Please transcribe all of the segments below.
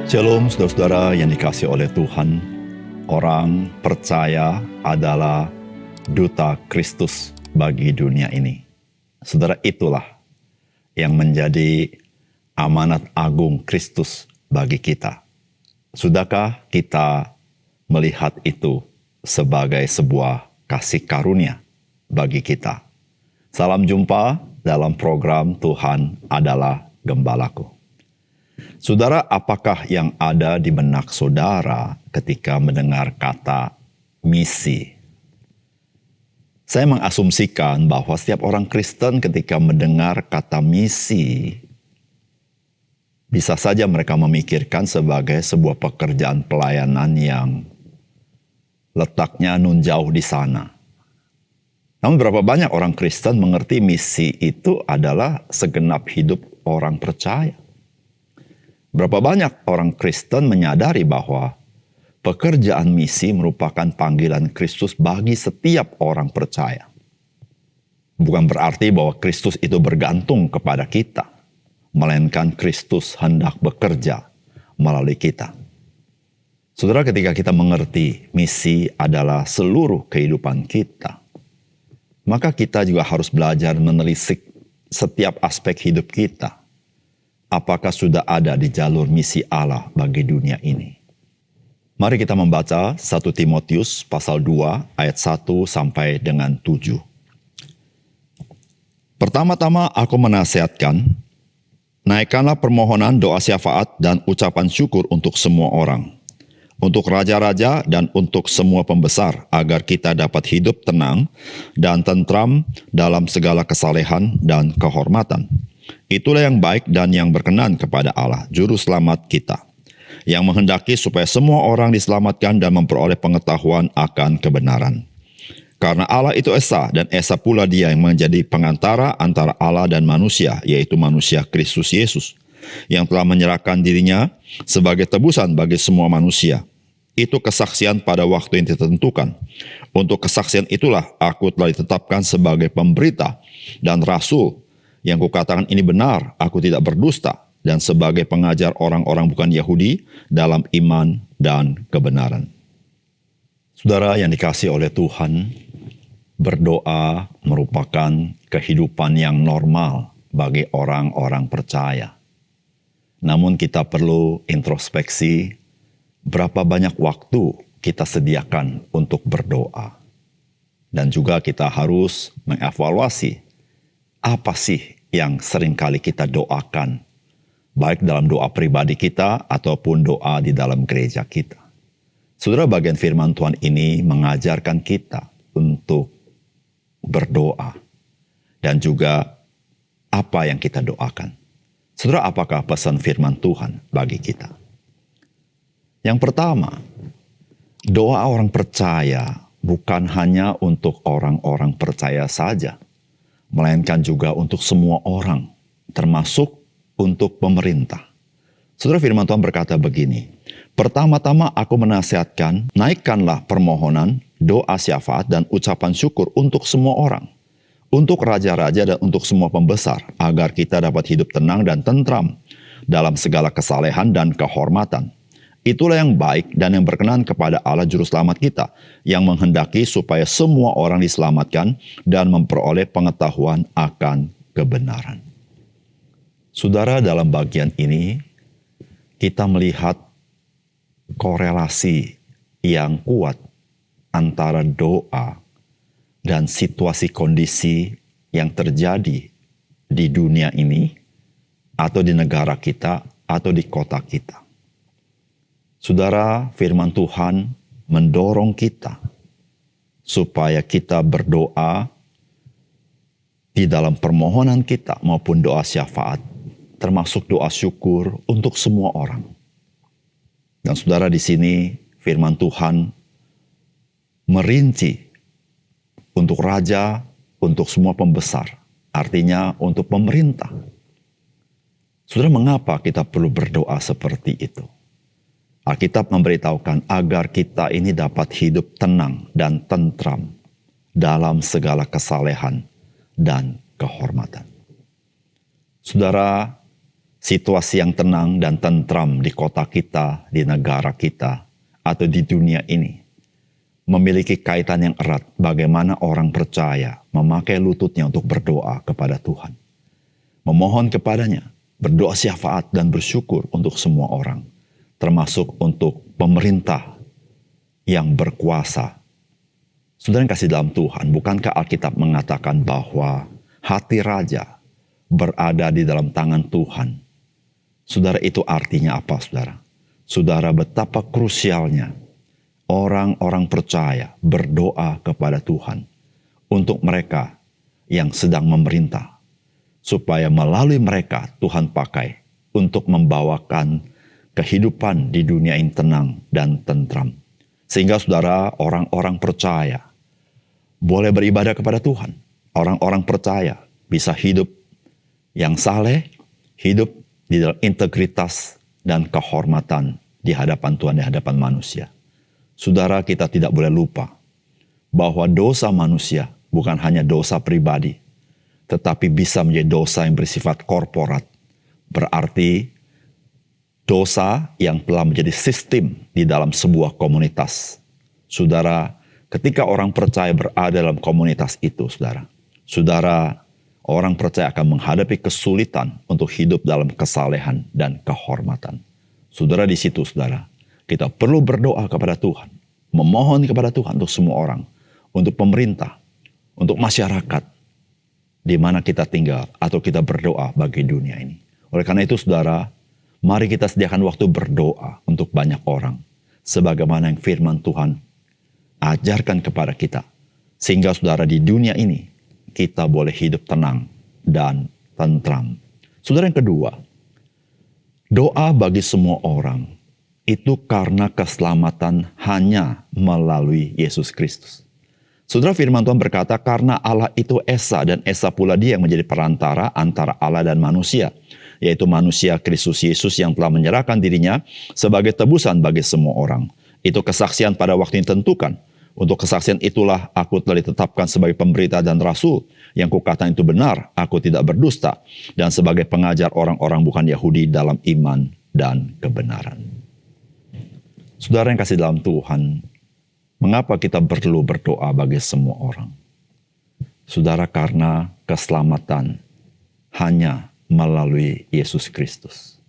Shalom saudara-saudara yang dikasihi oleh Tuhan. Orang percaya adalah duta Kristus bagi dunia ini. Saudara, itulah yang menjadi amanat agung Kristus bagi kita. Sudahkah kita melihat itu sebagai sebuah kasih karunia bagi kita? Salam jumpa dalam program Tuhan adalah Gembalaku. Saudara, apakah yang ada di benak saudara ketika mendengar kata misi? Saya mengasumsikan bahwa setiap orang Kristen ketika mendengar kata misi, bisa saja mereka memikirkan sebagai sebuah pekerjaan pelayanan yang letaknya nun jauh di sana. Namun berapa banyak orang Kristen mengerti misi itu adalah segenap hidup orang percaya. Berapa banyak orang Kristen menyadari bahwa pekerjaan misi merupakan panggilan Kristus bagi setiap orang percaya. Bukan berarti bahwa Kristus itu bergantung kepada kita, melainkan Kristus hendak bekerja melalui kita. Saudara, ketika kita mengerti misi adalah seluruh kehidupan kita, maka kita juga harus belajar menelisik setiap aspek hidup kita. Apakah sudah ada di jalur misi Allah bagi dunia ini? Mari kita membaca 1 Timotius pasal 2 ayat 1 sampai dengan 7. Pertama-tama aku menasihatkan, naikkanlah permohonan, doa syafaat dan ucapan syukur untuk semua orang, untuk raja-raja dan untuk semua pembesar, agar kita dapat hidup tenang dan tentram dalam segala kesalehan dan kehormatan. Itulah yang baik dan yang berkenan kepada Allah, Juru Selamat kita, yang menghendaki supaya semua orang diselamatkan dan memperoleh pengetahuan akan kebenaran. Karena Allah itu Esa, dan Esa pula Dia yang menjadi pengantara antara Allah dan manusia, yaitu manusia Kristus Yesus, yang telah menyerahkan dirinya sebagai tebusan bagi semua manusia. Itu kesaksian pada waktu yang ditentukan. Untuk kesaksian itulah aku telah ditetapkan sebagai pemberita dan rasul, yang kukatakan ini benar, aku tidak berdusta, dan sebagai pengajar orang-orang bukan Yahudi dalam iman dan kebenaran. Saudara yang dikasihi oleh Tuhan, berdoa merupakan kehidupan yang normal bagi orang-orang percaya. Namun kita perlu introspeksi berapa banyak waktu kita sediakan untuk berdoa. Dan juga kita harus mengevaluasi apa sih yang seringkali kita doakan, baik dalam doa pribadi kita ataupun doa di dalam gereja kita. Saudara, bagian firman Tuhan ini mengajarkan kita untuk berdoa dan juga apa yang kita doakan. Saudara, apakah pesan firman Tuhan bagi kita? Yang pertama, doa orang percaya bukan hanya untuk orang-orang percaya saja, melainkan juga untuk semua orang, termasuk untuk pemerintah. Saudara, firman Tuhan berkata begini, pertama-tama aku menasihatkan, naikkanlah permohonan, doa syafaat dan ucapan syukur untuk semua orang, untuk raja-raja dan untuk semua pembesar, agar kita dapat hidup tenang dan tentram dalam segala kesalehan dan kehormatan. Itulah yang baik dan yang berkenan kepada Allah Juru Selamat kita, yang menghendaki supaya semua orang diselamatkan dan memperoleh pengetahuan akan kebenaran. Saudara, dalam bagian ini kita melihat korelasi yang kuat antara doa dan situasi kondisi yang terjadi di dunia ini, atau di negara kita, atau di kota kita. Saudara, firman Tuhan mendorong kita supaya kita berdoa di dalam permohonan kita maupun doa syafaat, termasuk doa syukur untuk semua orang. Dan saudara, di sini firman Tuhan merinci untuk raja, untuk semua pembesar, artinya untuk pemerintah. Saudara, mengapa kita perlu berdoa seperti itu? Alkitab memberitahukan agar kita ini dapat hidup tenang dan tentram dalam segala kesalehan dan kehormatan. Saudara, situasi yang tenang dan tentram di kota kita, di negara kita, atau di dunia ini memiliki kaitan yang erat bagaimana orang percaya memakai lututnya untuk berdoa kepada Tuhan. Memohon kepadanya, berdoa syafaat dan bersyukur untuk semua orang, termasuk untuk pemerintah yang berkuasa. Saudara yang kasih dalam Tuhan, bukankah Alkitab mengatakan bahwa hati raja berada di dalam tangan Tuhan? Saudara, itu artinya apa, saudara? Saudara, betapa krusialnya orang-orang percaya berdoa kepada Tuhan untuk mereka yang sedang memerintah, supaya melalui mereka Tuhan pakai untuk membawakan kehidupan di dunia yang tenang dan tentram. Sehingga saudara, orang-orang percaya boleh beribadah kepada Tuhan. Orang-orang percaya bisa hidup yang saleh, hidup di dalam integritas dan kehormatan di hadapan Tuhan, di hadapan manusia. Saudara, kita tidak boleh lupa bahwa dosa manusia bukan hanya dosa pribadi, tetapi bisa menjadi dosa yang bersifat korporat. Berarti dosa yang telah menjadi sistem di dalam sebuah komunitas. Saudara, ketika orang percaya berada dalam komunitas itu, saudara, orang percaya akan menghadapi kesulitan untuk hidup dalam kesalehan dan kehormatan. Saudara, di situ, saudara, kita perlu berdoa kepada Tuhan, memohon kepada Tuhan untuk semua orang, untuk pemerintah, untuk masyarakat, di mana kita tinggal, atau kita berdoa bagi dunia ini. Oleh karena itu, saudara, mari kita sediakan waktu berdoa untuk banyak orang, sebagaimana yang firman Tuhan ajarkan kepada kita, sehingga saudara di dunia ini, kita boleh hidup tenang dan tentram. Saudara, yang kedua, doa bagi semua orang itu karena keselamatan hanya melalui Yesus Kristus. Saudara, firman Tuhan berkata, karena Allah itu Esa, dan Esa pula Dia yang menjadi perantara antara Allah dan manusia, yaitu manusia Kristus Yesus yang telah menyerahkan dirinya sebagai tebusan bagi semua orang. Itu kesaksian pada waktu yang ditentukan. Untuk kesaksian itulah aku telah ditetapkan sebagai pemberita dan rasul. Yang kukatakan itu benar, aku tidak berdusta, dan sebagai pengajar orang-orang bukan Yahudi dalam iman dan kebenaran. Saudara yang kasih dalam Tuhan, mengapa kita perlu berdoa bagi semua orang? Saudara, karena keselamatan hanya melalui Yesus Kristus.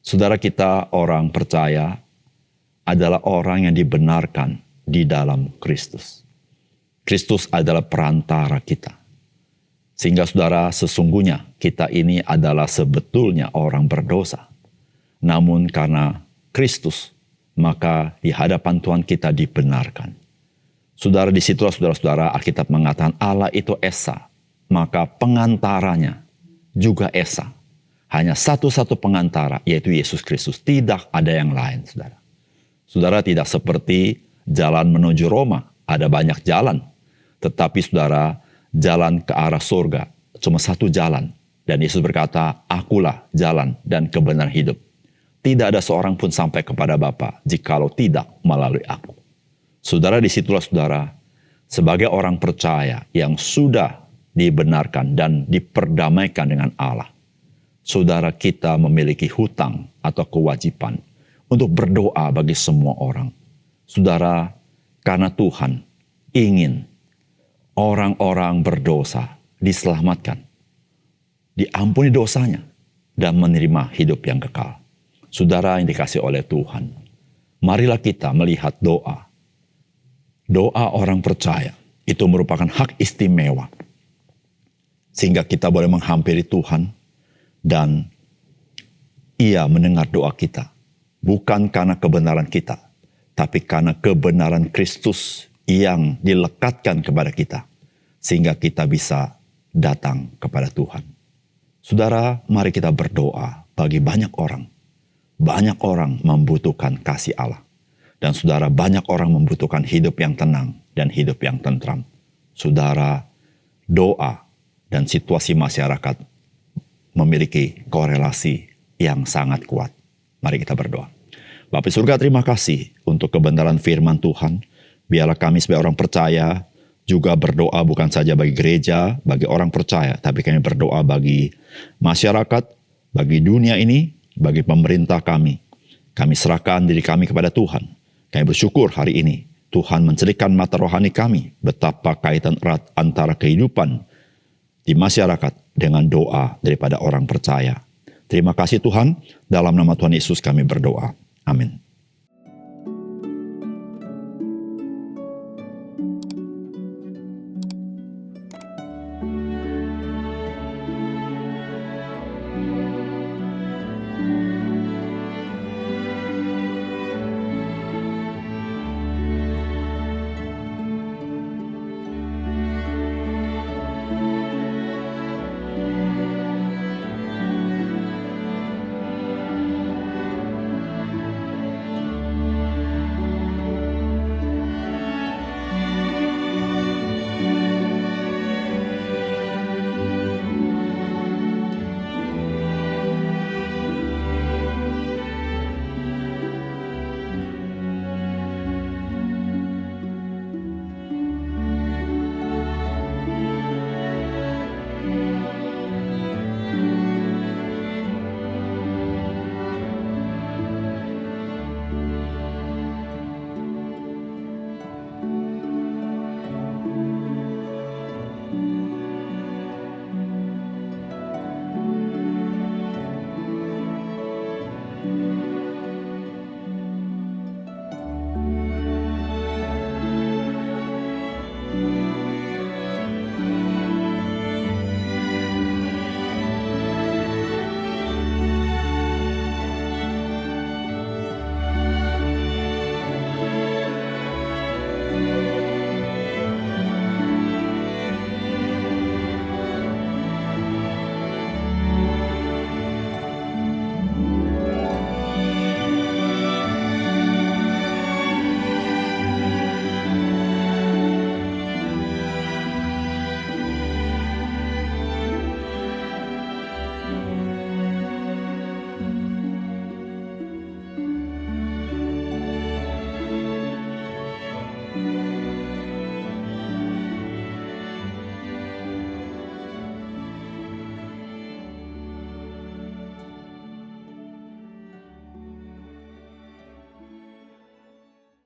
Saudara, kita orang percaya adalah orang yang dibenarkan di dalam Kristus. Kristus adalah perantara kita. Sehingga saudara, sesungguhnya kita ini adalah sebetulnya orang berdosa. Namun karena Kristus, maka di hadapan Tuhan kita dibenarkan. Saudara, di situlah saudara-saudara, Alkitab mengatakan Allah itu Esa, maka pengantaranya juga Esa. Hanya satu-satu pengantara, yaitu Yesus Kristus. Tidak ada yang lain, saudara. Saudara, tidak seperti jalan menuju Roma, ada banyak jalan. Tetapi saudara, jalan ke arah surga cuma satu jalan. Dan Yesus berkata, akulah jalan dan kebenaran hidup. Tidak ada seorang pun sampai kepada Bapa jikalau tidak melalui aku. Saudara, disitulah saudara, sebagai orang percaya yang sudah dibenarkan dan diperdamaikan dengan Allah, saudara, kita memiliki hutang atau kewajiban untuk berdoa bagi semua orang. Saudara, karena Tuhan ingin orang-orang berdosa diselamatkan, diampuni dosanya, dan menerima hidup yang kekal. Saudara yang dikasih oleh Tuhan, marilah kita melihat doa. Doa orang percaya itu merupakan hak istimewa. Sehingga kita boleh menghampiri Tuhan dan Ia mendengar doa kita. Bukan karena kebenaran kita, tapi karena kebenaran Kristus yang dilekatkan kepada kita. Sehingga kita bisa datang kepada Tuhan. Saudara, mari kita berdoa bagi banyak orang. Banyak orang membutuhkan kasih Allah. Dan saudara, banyak orang membutuhkan hidup yang tenang dan hidup yang tentram. Saudara, doa dan situasi masyarakat memiliki korelasi yang sangat kuat. Mari kita berdoa. Bapa di surga, terima kasih untuk kebenaran firman Tuhan. Biarlah kami sebagai orang percaya juga berdoa bukan saja bagi gereja, bagi orang percaya, tapi kami berdoa bagi masyarakat, bagi dunia ini, bagi pemerintah kami. Kami serahkan diri kami kepada Tuhan. Kami bersyukur hari ini Tuhan mencerahkan mata rohani kami betapa kaitan erat antara kehidupan di masyarakat dengan doa daripada orang percaya. Terima kasih Tuhan, dalam nama Tuhan Yesus kami berdoa. Amin.